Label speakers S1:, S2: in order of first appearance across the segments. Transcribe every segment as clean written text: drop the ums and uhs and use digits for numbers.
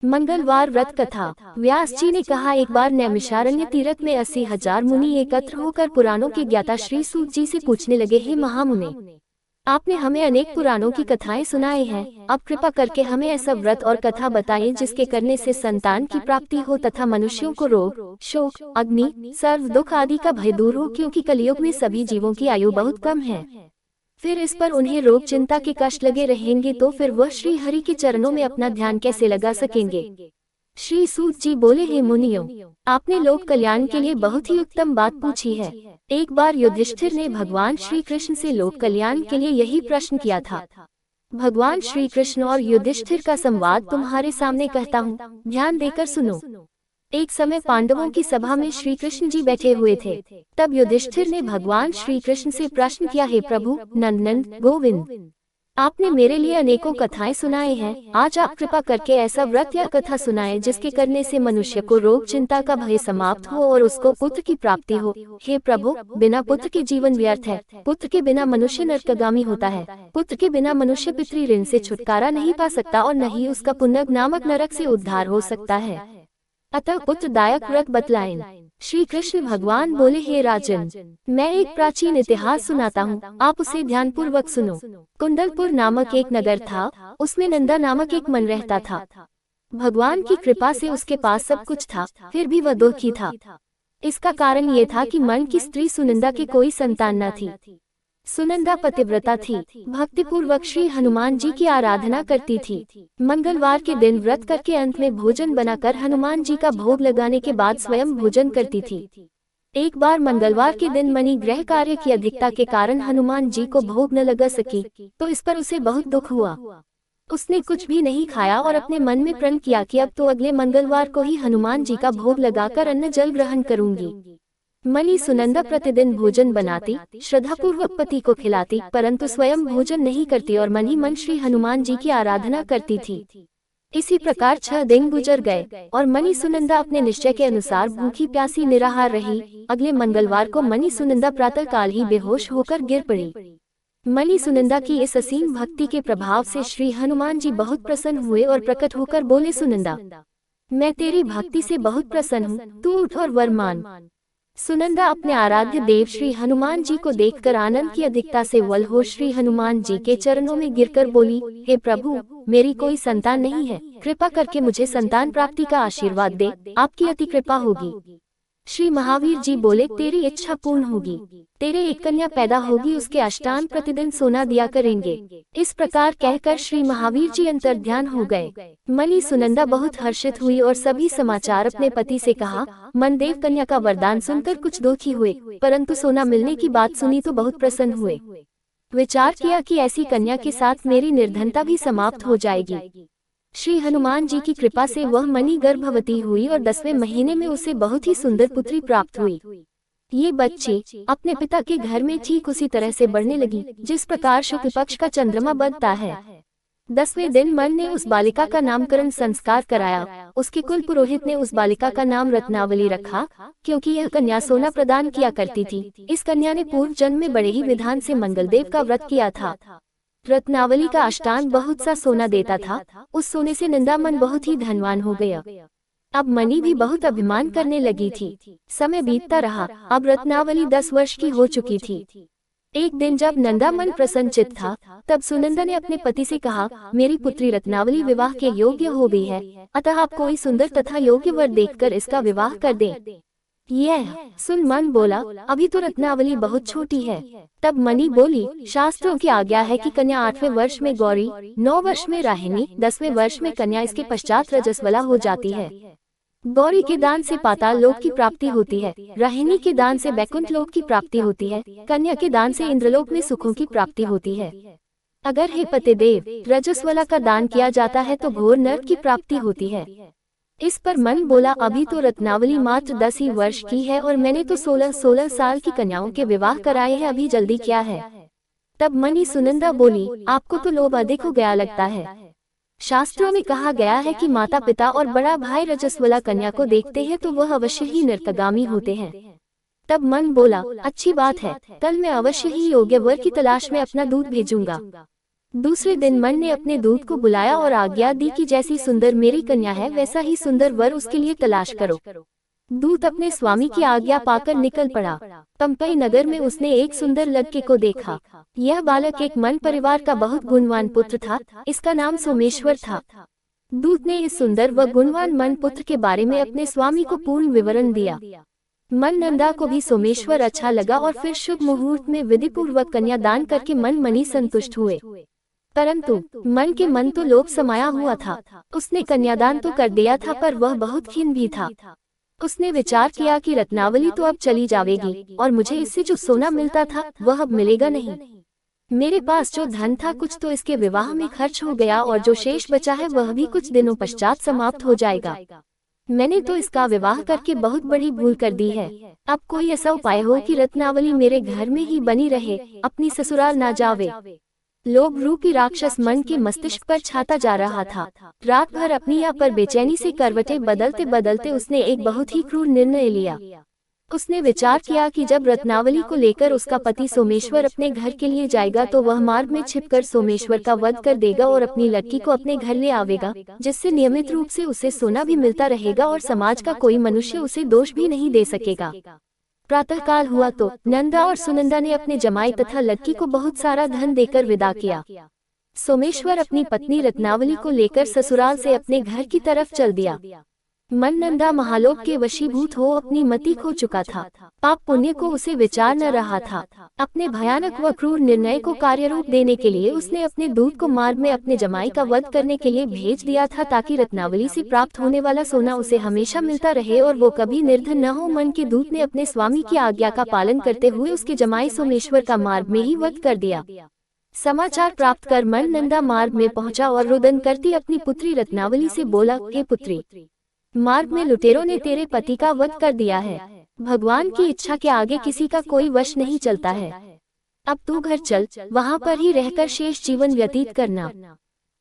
S1: मंगलवार व्रत कथा। व्यास जी ने कहा, एक बार नैमिषारण्य तीर्थ में 80,000 मुनि एकत्र होकर पुराणों के ज्ञाता श्री सूत जी से पूछने लगे, हे महामुने, आपने हमें अनेक पुराणों की कथाएं सुनाई हैं, अब कृपा करके हमें ऐसा व्रत और कथा बताएं जिसके करने से संतान की प्राप्ति हो तथा मनुष्यों को रोग, शोक, अग्नि, सर्व दुख आदि का भय दूर हो, क्योंकि कलयुग में सभी जीवों की आयु बहुत कम है। फिर इस पर उन्हें रोग चिंता के कष्ट लगे रहेंगे तो फिर वह श्री हरि के चरणों में अपना ध्यान कैसे लगा सकेंगे। श्री सूत जी बोले, हे मुनियों, आपने लोक कल्याण के लिए बहुत ही उत्तम बात पूछी है। एक बार युधिष्ठिर ने भगवान श्री कृष्ण से लोक कल्याण के लिए यही प्रश्न किया था। भगवान श्री कृष्ण और युधिष्ठिर का संवाद तुम्हारे सामने कहता हूँ, ध्यान देकर सुनो। एक समय पांडवों की सभा में श्री कृष्ण जी बैठे हुए थे। तब युधिष्ठिर ने भगवान श्री कृष्ण से प्रश्न किया, हे प्रभु नंदन गोविंद, आपने मेरे लिए अनेकों कथाएं सुनाए हैं, आज आप कृपा करके ऐसा व्रत या कथा सुनाएं जिसके करने से मनुष्य को रोग चिंता का भय समाप्त हो और उसको पुत्र की प्राप्ति हो। हे प्रभु, बिना पुत्र के जीवन व्यर्थ है, पुत्र के बिना मनुष्य नरकगामी होता है, पुत्र के बिना मनुष्य पितृ ऋण से छुटकारा नहीं पा सकता और न ही उसका पुण्यक नामक नरक से उद्धार हो सकता है। अतः पुत्रदायक व्रत बतलाएं। श्री कृष्ण भगवान बोले, हे राजन, मैं एक प्राचीन इतिहास सुनाता हूँ, आप उसे ध्यान पूर्वक सुनो। कुंडलपुर नामक एक नगर था, उसमें नंदा नामक एक मन रहता था। भगवान की कृपा से उसके पास सब कुछ था, फिर भी वह दुखी था। इसका कारण ये था कि मन की स्त्री सुनंदा की कोई संतान न थी। सुनंदा पतिव्रता थी, भक्तिपूर्वक श्री हनुमान जी की आराधना करती थी। मंगलवार के दिन व्रत करके अंत में भोजन बनाकर हनुमान जी का भोग लगाने के बाद स्वयं भोजन करती थी। एक बार मंगलवार के दिन मणि गृह कार्य की अधिकता के कारण हनुमान जी को भोग न लगा सकी, तो इस पर उसे बहुत दुख हुआ। उसने कुछ भी नहीं खाया और अपने मन में प्रण किया कि अब तो अगले मंगलवार को ही हनुमान जी का भोग लगाकर अन्न जल ग्रहण करूंगी। मणि सुनंदा प्रतिदिन भोजन बनाती, श्रद्धापूर्वक पति को खिलाती, परंतु स्वयं भोजन नहीं करती और मन ही मन श्री हनुमान जी की आराधना करती थी। इसी प्रकार 6 दिन गुजर गए और मणि सुनंदा अपने निश्चय के अनुसार भूखी प्यासी निराहार रही। अगले मंगलवार को मणि सुनंदा प्रातःकाल ही बेहोश होकर गिर पड़ी। मणि सुनंदा की इस असीम भक्ति के प्रभाव से श्री हनुमान जी बहुत प्रसन्न हुए और प्रकट होकर बोले, सुनंदा, मैं तेरी भक्ति से बहुत प्रसन्न हूँ, तू उठ और वर मान। सुनंदा अपने आराध्य देव श्री हनुमान जी को देखकर आनंद की अधिकता से वल हो श्री हनुमान जी के चरणों में गिरकर बोली, हे प्रभु, मेरी कोई संतान नहीं है, कृपा करके मुझे संतान प्राप्ति का आशीर्वाद दे, आपकी अति कृपा होगी। श्री महावीर जी बोले, तेरी इच्छा पूर्ण होगी, तेरे एक कन्या पैदा होगी, उसके अष्टांग प्रतिदिन सोना दिया करेंगे। इस प्रकार कहकर श्री महावीर जी अंतर्ध्यान हो गए। मणि सुनंदा बहुत हर्षित हुई और सभी समाचार अपने पति से कहा। मनदेव कन्या का वरदान सुनकर कुछ दुखी हुए, परंतु सोना मिलने की बात सुनी तो बहुत प्रसन्न हुए। विचार किया कि ऐसी कन्या के साथ मेरी निर्धनता भी समाप्त हो जाएगी। श्री हनुमान जी की कृपा से वह मणि गर्भवती हुई और 10वें महीने में उसे बहुत ही सुंदर पुत्री प्राप्त हुई। ये बच्ची अपने पिता के घर में ठीक उसी तरह से बढ़ने लगी जिस प्रकार शुक्ल पक्ष का चंद्रमा बढ़ता है। 10वें दिन मन ने उस बालिका का नामकरण संस्कार कराया। उसके कुल पुरोहित ने उस बालिका का नाम रत्नावली रखा, क्योंकि यह कन्या सोना प्रदान किया करती थी। इस कन्या ने पूर्व जन्म में बड़े ही विधान से मंगलदेव का व्रत किया था। रत्नावली का अष्टांग बहुत सा सोना देता था, उस सोने से नंदा मन बहुत ही धनवान हो गया। अब मणि भी बहुत अभिमान करने लगी थी। समय बीतता रहा, अब रत्नावली 10 वर्ष की हो चुकी थी। एक दिन जब नंदा मन प्रसन्नचित्त था, तब सुनंदा ने अपने पति से कहा, मेरी पुत्री रत्नावली विवाह के योग्य हो गई है, अतः आप कोई सुंदर तथा योग्य वर देखकर इसका विवाह कर दें। यह सुन मन बोला, अभी तो रत्नावली बहुत छोटी है। तब मणि बोली, शास्त्रों की आज्ञा है कि कन्या 8वें वर्ष में गौरी, 9 वर्ष में राहिनी, 10वें वर्ष में कन्या, इसके पश्चात रजस्वला हो जाती है। गौरी के दान से पाताल लोक की प्राप्ति होती है, राहिनी के दान से बैकुंठ लोक की प्राप्ति होती है, कन्या के दान से इंद्रलोक में सुखों की प्राप्ति होती है। अगर हे पतिदेव रजस्वला का दान किया जाता है तो घोर नरक की प्राप्ति होती है। इस पर मन बोला, अभी तो रत्नावली मात्र 10 ही वर्ष की है और मैंने तो 16 साल की कन्याओं के विवाह कराए हैं, अभी जल्दी क्या है। तब मणि सुनंदा बोली, आपको तो लोभ अधिक हो गया लगता है। शास्त्रों में कहा गया है कि माता पिता और बड़ा भाई रजस्वला कन्या को देखते हैं तो वह अवश्य ही नरकगामी होते हैं। तब मन बोला, अच्छी बात है, कल मैं अवश्य ही योग्य वर की तलाश में अपना दूध भेजूंगा। दूसरे दिन मन ने अपने दूत को बुलाया और आज्ञा दी कि जैसी सुंदर मेरी कन्या है वैसा ही सुंदर वर उसके लिए तलाश करो। दूत अपने स्वामी की आज्ञा पाकर निकल पड़ा। पंपई नगर में उसने एक सुंदर लड़के को देखा। यह बालक एक मन परिवार का बहुत गुणवान पुत्र था। इसका नाम सोमेश्वर था। दूत ने इस सुंदर व गुणवान मन पुत्र के बारे में अपने स्वामी को पूर्ण विवरण दिया। मन नंदा को भी सोमेश्वर अच्छा लगा और फिर शुभ मुहूर्त में विधि पूर्वक कन्यादान करके मन मनी संतुष्ट हुए। परंतु मन के मन तो लोभ समाया हुआ था। उसने कन्यादान तो कर दिया था पर वह बहुत खिन्न भी था। उसने विचार किया कि रत्नावली तो अब चली जाएगी और मुझे इससे जो सोना मिलता था वह अब मिलेगा नहीं। मेरे पास जो धन था कुछ तो इसके विवाह में खर्च हो गया और जो शेष बचा है वह भी कुछ दिनों पश्चात समाप्त हो जाएगा। मैंने तो इसका विवाह करके बहुत बड़ी भूल कर दी है। अब कोई ऐसा उपाय हो कि रत्नावली मेरे घर में ही बनी रहे, अपनी ससुराल ना जावे। लोभ रूपी राक्षस मन के मस्तिष्क पर छाता जा रहा था। रात भर अपनी या पर बेचैनी से करवटें बदलते बदलते उसने एक बहुत ही क्रूर निर्णय लिया। उसने विचार किया कि जब रत्नावली को लेकर उसका पति सोमेश्वर अपने घर के लिए जाएगा तो वह मार्ग में छिपकर सोमेश्वर का वध कर देगा और अपनी लड़की को अपने घर ले आवेगा, जिससे नियमित रूप से उसे सोना भी मिलता रहेगा और समाज का कोई मनुष्य उसे दोष भी नहीं दे सकेगा। प्रातःकाल हुआ तो नंदा और सुनंदा ने अपने जमाई तथा लड़की को बहुत सारा धन देकर विदा किया। सोमेश्वर अपनी पत्नी रत्नावली को लेकर ससुराल से अपने घर की तरफ चल दिया। मन नंदा महालोक के वशीभूत हो अपनी मति खो चुका था। पाप पुण्य को उसे विचार न रहा था। अपने भयानक व क्रूर निर्णय को कार्यरूप देने के लिए उसने अपने दूत को मार्ग में अपने जमाई का वध करने के लिए भेज दिया था, ताकि रत्नावली से प्राप्त होने वाला सोना उसे हमेशा मिलता रहे और वो कभी निर्धन न हो। मन के दूत ने अपने स्वामी की आज्ञा का पालन करते हुए उसके जमाई सोमेश्वर का मार्ग में ही वध कर दिया। समाचार प्राप्त कर मन नंदा मार्ग में पहुंचा और रुदन करती अपनी पुत्री रत्नावली से बोला, हे पुत्री, मार्ग में लुटेरों ने तेरे पति का वध कर दिया है। भगवान की इच्छा के आगे किसी का कोई वश नहीं चलता है। अब तू घर चल, वहाँ पर ही रहकर शेष जीवन व्यतीत करना।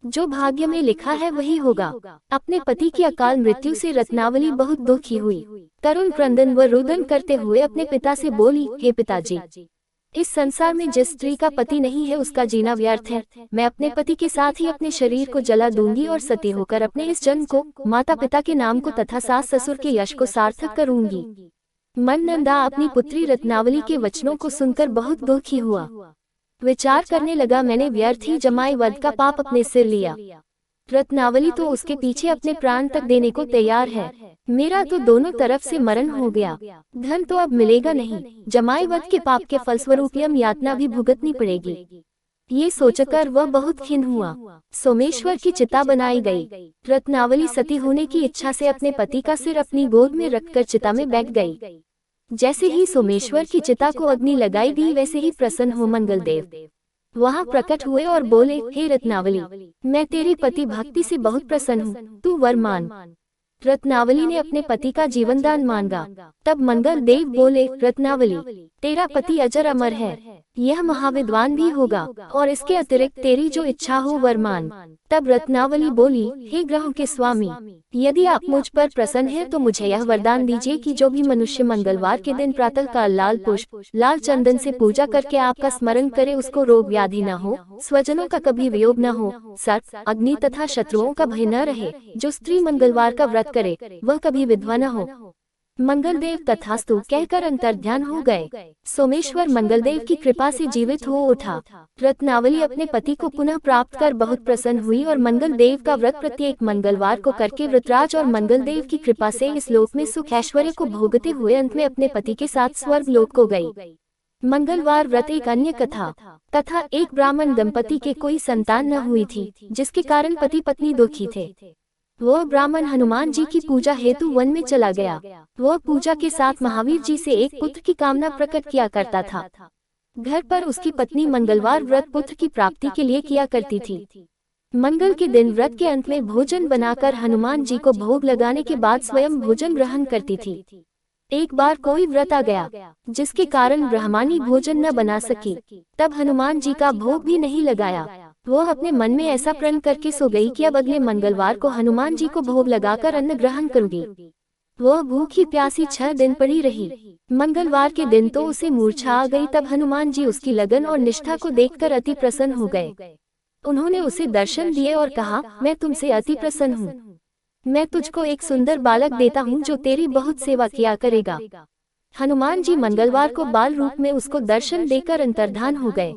S1: जो भाग्य में लिखा है वही होगा। अपने पति की अकाल मृत्यु से रत्नावली बहुत दुखी हुई। तरुण क्रंदन व रुदन करते हुए अपने पिता से बोली, हे पिताजी, इस संसार में जिस स्त्री का पति नहीं है उसका जीना व्यर्थ है। मैं अपने पति के साथ ही अपने शरीर को जला दूंगी और सती होकर अपने इस जन्म को, माता पिता के नाम को तथा सास ससुर के यश को सार्थक करूंगी। मन नंदा अपनी पुत्री रत्नावली के वचनों को सुनकर बहुत दुखी हुआ। विचार करने लगा, मैंने व्यर्थ ही जमाई वध का पाप अपने सिर लिया। रत्नावली तो उसके पीछे अपने प्राण तक देने को तैयार है। मेरा तो दोनों तरफ से मरण हो गया। धन तो अब मिलेगा नहीं। जमाई वध के पाप के फलस्वरूप यम यातना भी भुगतनी पड़ेगी। ये सोचकर वह बहुत खिन्न हुआ। सोमेश्वर की चिता बनाई गई। रत्नावली सती होने की इच्छा से अपने पति का सिर अपनी गोद में रखकर चिता में बैठ गई। जैसे ही सोमेश्वर की चिता को अग्नि लगाई गई वैसे ही प्रसन्न हो मंगलदेव वहाँ प्रकट हुए और बोले, हे रत्नावली, मैं तेरी पति भक्ति से बहुत प्रसन्न हूँ, तू वर मान। रत्नावली ने अपने पति का जीवन दान मांगा। तब मंगल देव बोले, रत्नावली, तेरा पति अजर अमर है, यह महाविद्वान भी होगा और इसके अतिरिक्त तेरी जो इच्छा हो वर मान। तब रत्नावली बोली, हे ग्रहों के स्वामी, यदि आप मुझ पर प्रसन्न हैं तो मुझे यह वरदान दीजिए कि जो भी मनुष्य मंगलवार के दिन प्रातःकाल लाल पुष्प, लाल चंदन से पूजा करके आपका स्मरण करे उसको रोग व्याधि न हो, स्वजनों का कभी वियोग न हो, सर्प, अग्नि तथा शत्रुओं का भय न रहे। जो स्त्री मंगलवार का व्रत करे वह कभी विधवा न हो। मंगलदेव तथास्तु कहकर अंतर्ध्यान हो गए। सोमेश्वर मंगलदेव की कृपा से जीवित हो उठा। रत्नावली अपने पति को पुनः प्राप्त कर बहुत प्रसन्न हुई और मंगलदेव का व्रत प्रत्येक मंगलवार को करके वृतराज और मंगलदेव की कृपा से इस लोक में सुख ऐश्वर्य को भोगते हुए अंत में अपने पति के साथ स्वर्ग लोक को गई। मंगलवार व्रत एक अन्य कथा। तथा एक ब्राह्मण दंपति के कोई संतान न हुई थी, जिसके कारण पति पत्नी दुखी थे। वह ब्राह्मण हनुमान जी की पूजा हेतु वन में चला गया। वह पूजा के साथ महावीर जी से एक पुत्र की कामना प्रकट किया करता था। घर पर उसकी पत्नी मंगलवार व्रत पुत्र की प्राप्ति के लिए किया करती थी। मंगल के दिन व्रत के अंत में भोजन बनाकर हनुमान जी को भोग लगाने के बाद स्वयं भोजन ग्रहण करती थी। एक बार कोई व्रत आ गया जिसके कारण ब्राह्मणी भोजन न बना सकी। तब हनुमान जी का भोग भी नहीं लगाया। वह अपने मन में ऐसा प्रण करके सो गई कि अब अगले मंगलवार को हनुमान जी को भोग लगाकर अन्न ग्रहण करूंगी। वह भूखी प्यासी 6 दिन पड़ी रही। मंगलवार के दिन तो उसे मूर्छा आ गई। तब हनुमान जी उसकी लगन और निष्ठा को देखकर अति प्रसन्न हो गए। उन्होंने उसे दर्शन दिए और कहा, मैं तुमसे अति प्रसन्न हूँ। मैं तुझको एक सुंदर बालक देता हूँ जो तेरी बहुत सेवा किया करेगा। हनुमान जी मंगलवार को बाल रूप में उसको दर्शन देकर अंतर्धान हो गए।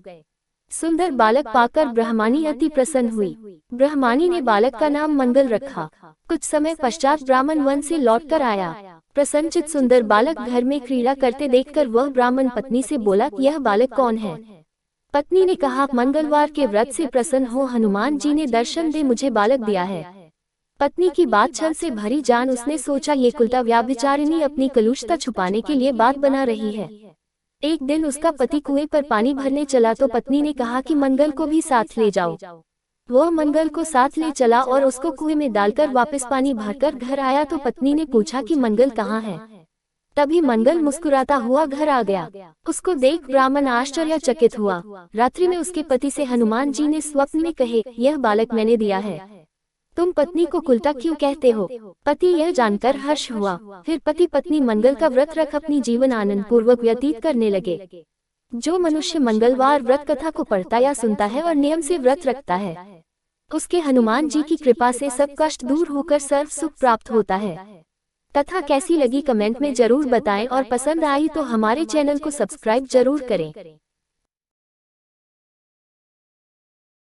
S1: सुंदर बालक पाकर ब्रह्मानी अति प्रसन्न हुई। ब्रह्मानी ने बालक का नाम मंगल रखा। कुछ समय पश्चात ब्राह्मण वन से लौटकर आया। प्रसन्नचित सुंदर बालक घर में क्रीड़ा करते देखकर वह ब्राह्मण पत्नी से बोला, यह बालक कौन है? पत्नी ने कहा, मंगलवार के व्रत से प्रसन्न हो हनुमान जी ने दर्शन दे मुझे बालक दिया है। पत्नी की बात छल से भरी जान उसने सोचा, ये कुलता व्याभिचारिणी अपनी कलुषता छुपाने के लिए बात बना रही है। एक दिन उसका पति कुएं पर पानी भरने चला तो पत्नी ने कहा कि मंगल को भी साथ ले जाओ। वह मंगल को साथ ले चला और उसको कुएं में डालकर वापस पानी भरकर घर आया तो पत्नी ने पूछा कि मंगल कहाँ है? तभी मंगल मुस्कुराता हुआ घर आ गया। उसको देख ब्राह्मण आश्चर्यचकित हुआ। रात्रि में उसके पति से हनुमान जी ने स्वप्न में कहे, यह बालक मैंने दिया है। तुम पत्नी को कुलता क्यों कहते हो? पति यह जानकर हर्ष हुआ। फिर पति पत्नी मंगल का व्रत रख अपनी जीवन आनंद पूर्वक व्यतीत करने लगे। जो मनुष्य मंगलवार व्रत कथा को पढ़ता या सुनता है और नियम से व्रत रखता है, उसके हनुमान जी की कृपा से सब कष्ट दूर होकर सर्व सुख प्राप्त होता है। कथा कैसी लगी कमेंट में जरूर बताएं और पसंद आई तो हमारे चैनल को सब्सक्राइब जरूर करें।